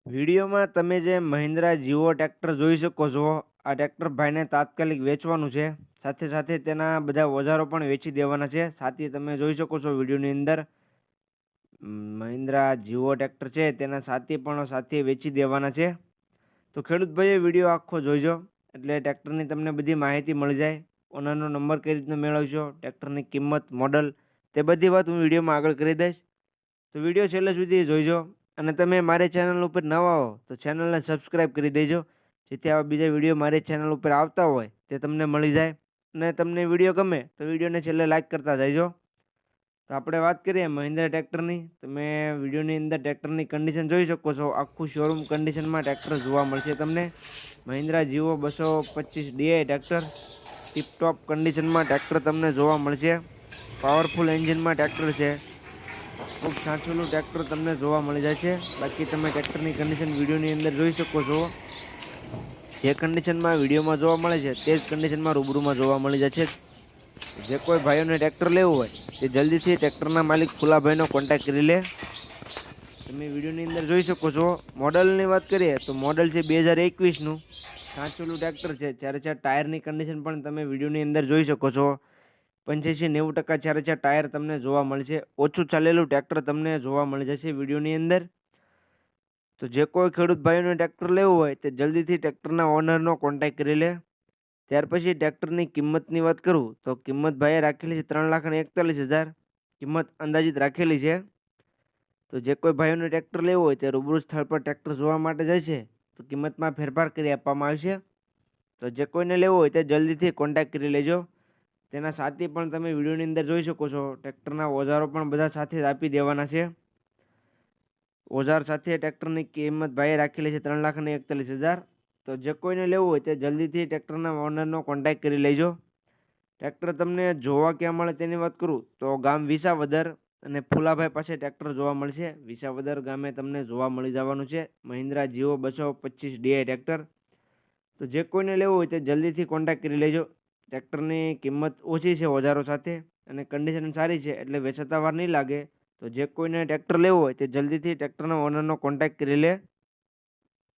વિડીયોમાં તમે જે મહિન્દ્રા જીઓ ટ્રેક્ટર જોઈ શકો છો, આ ટ્રેક્ટર ભાઈને તાત્કાલિક વેચવાનું છે. સાથે સાથે તેના બધા ઓજારો પણ વેચી દેવાના છે. સાથે તમે જોઈ શકો છો વિડીયોની અંદર મહિન્દ્રા જીઓ ટ્રેક્ટર છે તેના સાથે પણ સાથે વેચી દેવાના છે. તો ખેડૂત ભાઈએ વિડીયો આખો જોઈજો એટલે ટ્રેક્ટરની તમને બધી માહિતી મળી જાય. ઓનરનો નંબર કઈ રીતનો મેળવશો, ટ્રેક્ટરની કિંમત, મોડલ, તે બધી વાત હું વિડીયોમાં આગળ કરી દઈશ. તો વિડીયો છેલ્લે સુધી જોઈજો. અને તમે મારી ચેનલ ઉપર નવા હો તો ચેનલને સબસ્ક્રાઈબ કરી દેજો, જેથી આવા બીજા વિડીયો મારી ચેનલ ઉપર આવતા હોય તે તમને મળી જાય. અને તમને વિડીયો ગમે તો વિડીયોને છેલ્લે લાઇક કરતા જજો. તો આપણે વાત કરીએ મહિન્દ્રા ટ્રેક્ટરની. તમે વિડીયોની અંદર ટ્રેક્ટરની કન્ડિશન જોઈ શકો છો. આખું શોરૂમ કન્ડિશનમાં ટ્રેક્ટર જોવા મળશે તમને. Mahindra Jio 225 D I tractor tiptop કન્ડિશનમાં ટ્રેક્ટર તમને જોવા મળશે. પાવરફુલ એન્જિનમાં ટ્રેક્ટર છે. ખૂબ સાચુલું ટ્રેક્ટર તમને જોવા મળી જાય છે. બાકી તમે ટ્રેક્ટરની કન્ડિશન વિડીયોની અંદર જોઈ શકો છો. જે કન્ડિશનમાં વિડીયોમાં જોવા મળે છે તે જ કન્ડિશનમાં રૂબરૂમાં જોવા મળી જાય છે. જે કોઈ ભાઈઓને ટ્રેક્ટર લેવું હોય તે જલ્દીથી ટ્રેક્ટરના માલિક ફુલાભાઈનો કોન્ટેક્ટ કરી લે. તમે વિડીયોની અંદર જોઈ શકો છો. મોડલની વાત કરીએ તો મોડલ છે 2021નું. સાચુલું ટ્રેક્ટર છે. ચારે ચાર ટાયરની કન્ડિશન પણ તમે વિડીયોની અંદર જોઈ શકો છો. 85-90% ચારે ચાર ટાયર તમને જોવા મળશે. ઓછું ચાલેલું ટ્રેક્ટર તમને જોવા મળી જશે વિડીયોની અંદર. તો જે કોઈ ખેડૂત ભાઈઓને ટ્રેક્ટર લેવું હોય તે જલ્દીથી ટ્રેક્ટરના ઓનરનો કોન્ટેક્ટ કરી લે. ત્યાર પછી ટ્રેક્ટરની કિંમતની વાત કરું તો કિંમત ભાઈએ રાખેલી છે 3,41,000 કિંમત અંદાજિત રાખેલી છે. તો જે કોઈ ભાઈઓને ટ્રેક્ટર લેવું હોય તે રૂબરૂ સ્થળ પર ટ્રેક્ટર જોવા માટે જાય છે તો કિંમતમાં ફેરફાર કરી આપવામાં આવશે. તો જે કોઈને લેવું હોય તે જલ્દીથી કોન્ટેક્ટ કરી લેજો. તેના સાથે પણ તમે વિડીયોની અંદર જોઈ શકો છો. ટ્રેક્ટરના ઓજારો પણ બધા સાથે જ આપી દેવાના છે. ઓજાર સાથે ટ્રેક્ટરની કિંમત ભાઈએ રાખેલી છે 3,41,000. તો જે કોઈને લેવું હોય તે જલ્દીથી ટ્રેક્ટરના ઓનરનો કોન્ટેક્ટ કરી લેજો. ટ્રેક્ટર તમને જોવા ક્યાં મળે તેની વાત કરું તો ગામ વિસાવદર અને ફુલાભાઈ પાસે ટ્રેક્ટર જોવા મળશે. વિસાવદર ગામે તમને જોવા મળી જવાનું છે મહિન્દ્રા જીઓ 225 ડીઆઈ ટ્રેક્ટર. તો જે કોઈને લેવું હોય તે જલ્દીથી કોન્ટેક્ટ કરી લેજો. ટ્રેક્ટરની કિંમત ઓછી છે ઓજારો સાથે અને કન્ડિશન સારી છે એટલે વેચાતા વાર નહીં લાગે. તો જે કોઈને ટ્રેક્ટર લેવું હોય તે જલ્દીથી ટ્રેક્ટરના ઓનરનો કોન્ટેક્ટ કરી લે.